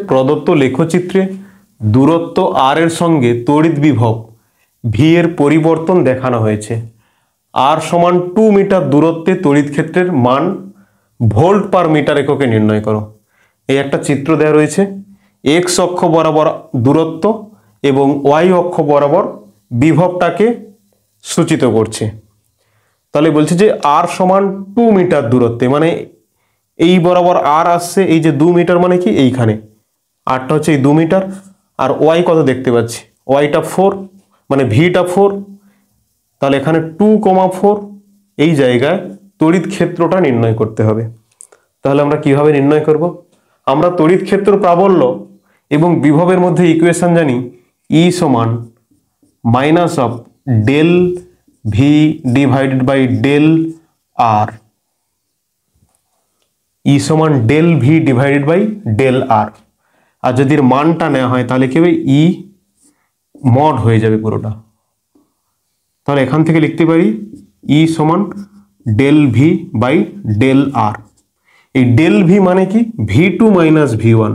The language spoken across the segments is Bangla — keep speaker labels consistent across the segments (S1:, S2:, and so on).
S1: প্রদত্ত লেখচিত্রে দূরত্ব আর এর সঙ্গে তড়িৎ বিভব ভি এর পরিবর্তন দেখানো হয়েছে। আর সমান 2 মিটার দূরত্বে তড়িৎ ক্ষেত্রের মান ভোল্ট পার মিটার এককে নির্ণয় করো। এই একটা চিত্র দেওয়া রয়েছে, এক্স অক্ষ বরাবর দূরত্ব এবং ওয়াই অক্ষ বরাবর বিভবটাকে সূচিত করছে। তাহলে বলছে যে আর সমান 2 মিটার দূরত্বে, মানে এই বরাবর আর আসছে, এই যে 2 মিটার মানে কি এইখানে আরটা হচ্ছে এই 2 মিটার, আর ওয়াই কত দেখতে পাচ্ছি, ওয়াইটা 4 মানে ভিটা 4, তাহলে এখানে 2,4 এই জায়গায় তড়িৎ ক্ষেত্রটা নির্ণয় করতে হবে। তাহলে আমরা কিভাবে নির্ণয় করব? আমরা তড়িৎ ক্ষেত্র প্রাবল্য এবং বিভবের মধ্যে ইকুয়েশন জানি, ই সমান minus of del V divided by del R, E সমান del V divided by del R. আর যদি এর মানটা নেওয়া হয় তাহলে কি হবে, ই মড হয়ে যাবে পুরোটা। তাহলে এখান থেকে লিখতে পারি ই সমান del V by del R. এই ডেল ভি মানে কি, V two minus V one,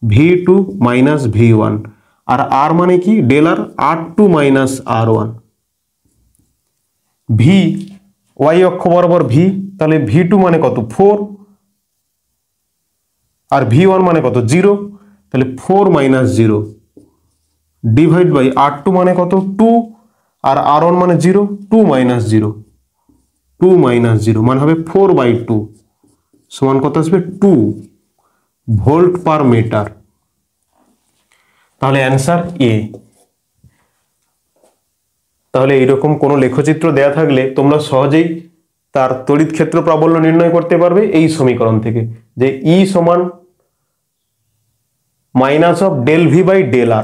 S1: V two minus V one, আর আর মানে কি del R, R two minus R one. V Y অক্ষ বরাবর ভি, তাহলে ভি টু মানে কত 4, আর ভি ওয়ান মানে কত 0, তাহলে 4 minus 0 divide by R two মানে কত 2, আর আর ওয়ান মানে 0, 2 মাইনাস 0, 2 মাইনাস 0 মানে হবে 4/2 সমান কত আসবে 2 ভোল্ট পার মিটার। তাহলে অ্যান্সার এ। তাহলে এইরকম কোনো লেখচিত্র দেয়া থাকলে তোমরা সহজেই তার তড়িৎ ক্ষেত্র প্রাবল্য নির্ণয় করতে পারবে এই সমীকরণ থেকে, যে ই সমান minus of del V by del R.